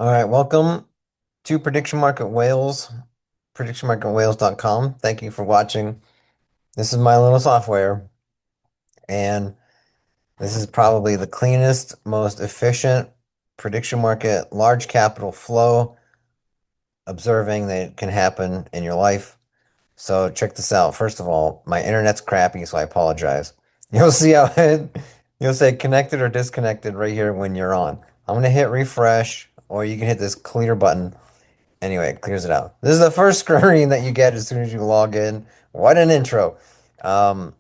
All right, welcome to Prediction Market Whales, predictionmarketwhales.com. Thank you for watching. This is my little software, and this is probably the cleanest, most efficient prediction market, large capital flow observing that can happen in your life. So check this out. First of all, my internet's crappy, so I apologize. You'll see how you'll say connected or disconnected right here when you're on. I'm gonna hit refresh, or you can hit this clear button. Anyway, it clears it out. This is the first screen that you get as soon as you log in. What an intro. Um,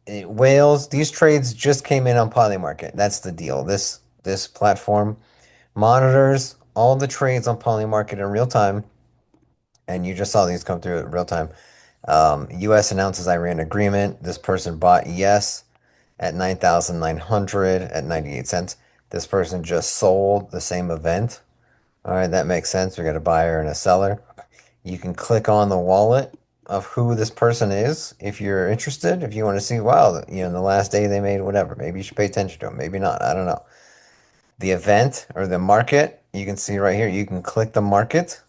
Whales, these trades just came in on Polymarket. That's the deal. This platform monitors all the trades on Polymarket in real time, and you just saw these come through in real time. US announces Iran agreement. This person bought yes at 9,900 at 98 cents. This person just sold the same event. All right, that makes sense. We got a buyer and a seller. You can click on the wallet of who this person is if you're interested. If you want to see, wow, the last day they made whatever. Maybe you should pay attention to them. Maybe not. I don't know. The event or the market, you can see right here. You can click the market.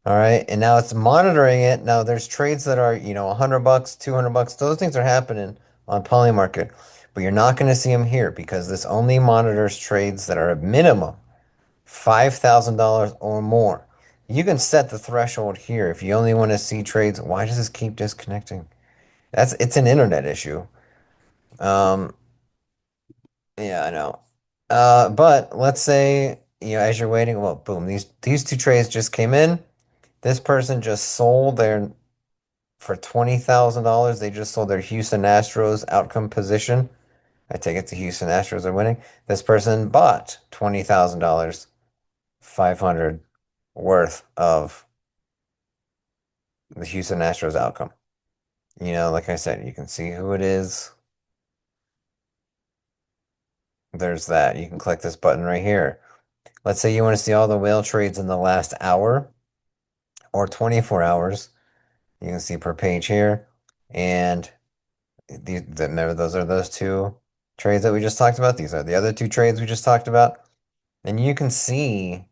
All right, and now it's monitoring it. Now there's trades that are, 100 bucks, 200 bucks. Those things are happening on Polymarket, but you're not going to see them here because this only monitors trades that are a minimum $5,000 or more. You can set the threshold here if you only want to see trades. Why does this keep disconnecting? It's an internet issue. Um, yeah, I know. But let's say, as you're waiting, well, boom, these two trades just came in. This person just sold their for $20,000. They just sold their Houston Astros outcome position. I take it the Houston Astros are winning. This person bought $20,000, 500 worth of the Houston Astros outcome. Like I said, you can see who it is. There's that. You can click this button right here. Let's say you want to see all the whale trades in the last hour or 24 hours. You can see per page here. And remember, those are those two trades that we just talked about. These are the other two trades we just talked about. And you can see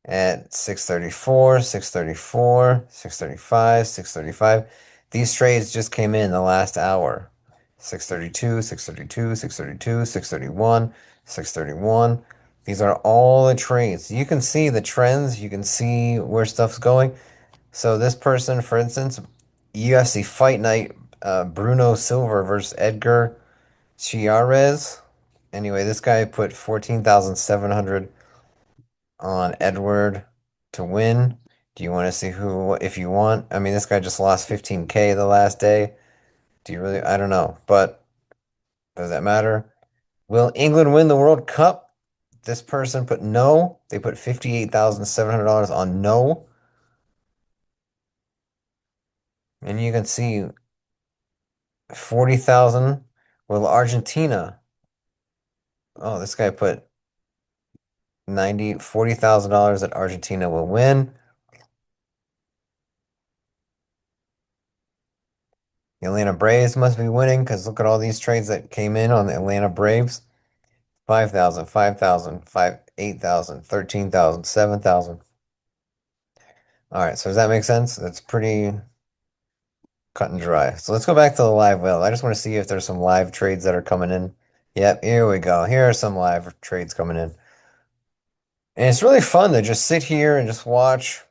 at 634, 634, 635, 635. These trades just came in the last hour. 632, 632, 632, 631, 631. These are all the trades. You can see the trends. You can see where stuff's going. So this person, for instance, UFC Fight Night, Bruno Silva versus Edgar Chiarez. Anyway, this guy put 14,700 on Edward to win. Do you want to see who, if you want? I mean, this guy just lost 15K the last day. Do you really? I don't know. But does that matter? Will England win the World Cup? This person put no. They put $58,700 on no. And you can see 40,000. Will Argentina? Oh, this guy put 40,000 that Argentina will win. The Atlanta Braves must be winning because look at all these trades that came in on the Atlanta Braves. 5,000, 5,000, 8,000, 13,000, 7,000. All right, so does that make sense? That's pretty cut and dry. So let's go back to the live whale. I just want to see if there's some live trades that are coming in. Yep, here we go. Here are some live trades coming in. And it's really fun to just sit here and just watch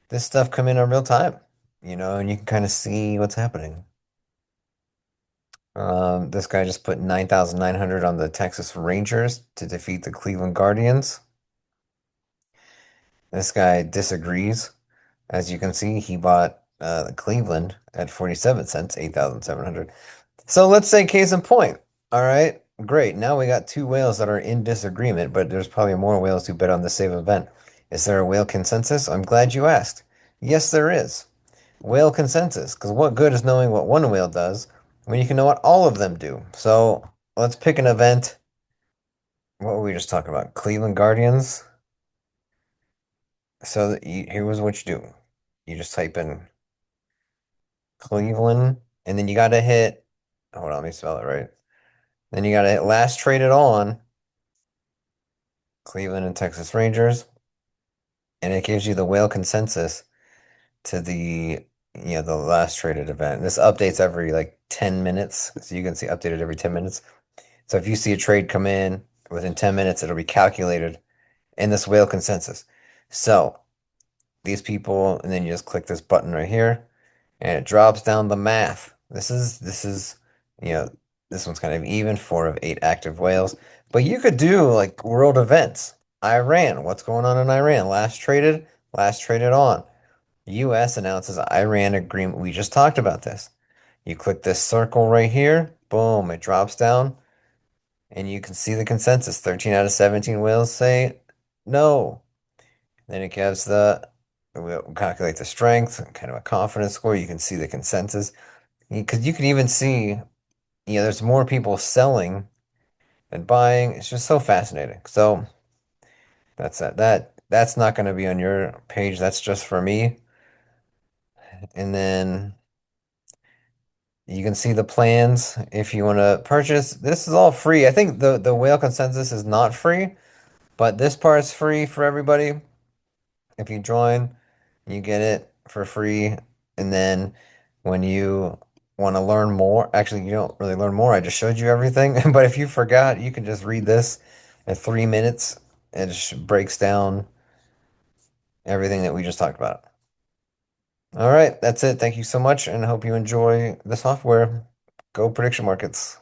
this stuff come in real time, and you can kind of see what's happening. This guy just put 9,900 on the Texas Rangers to defeat the Cleveland Guardians. This guy disagrees. As you can see, he bought Cleveland at 47 cents, 8,700. So let's say case in point. All right, great. Now we got two whales that are in disagreement, but there's probably more whales who bet on the same event. Is there a whale consensus? I'm glad you asked. Yes, there is. Whale consensus, because what good is knowing what one whale does when you can know what all of them do? So let's pick an event. What were we just talking about? Cleveland Guardians. So here was what you do. You just type in Cleveland, and then you got to hit. Hold on, let me spell it right. Then you got to hit last traded on Cleveland and Texas Rangers, and it gives you the whale consensus to the last traded event. This updates every like 10 minutes, so you can see updated every 10 minutes. So if you see a trade come in within 10 minutes, it'll be calculated in this whale consensus. So these people, and then you just click this button right here, and it drops down the math. This is you know this one's kind of even, 4 of 8 active whales. But you could do like world events. Iran, what's going on in Iran? Last traded on. U.S. announces Iran agreement. We just talked about this. You click this circle right here, boom, it drops down, and you can see the consensus. 13 out of 17 whales say no. Then it gives we'll calculate the strength, kind of a confidence score. You can see the consensus. Because you can even see, there's more people selling than buying. It's just so fascinating. So that's that. That's not going to be on your page. That's just for me. And then you can see the plans if you want to purchase. This is all free. I think the whale consensus is not free, but this part is free for everybody. If you join, you get it for free. And then when you want to learn more, actually, you don't really learn more. I just showed you everything. But if you forgot, you can just read this in 3 minutes. It just breaks down everything that we just talked about. All right, that's it. Thank you so much, and I hope you enjoy the software. Go prediction markets.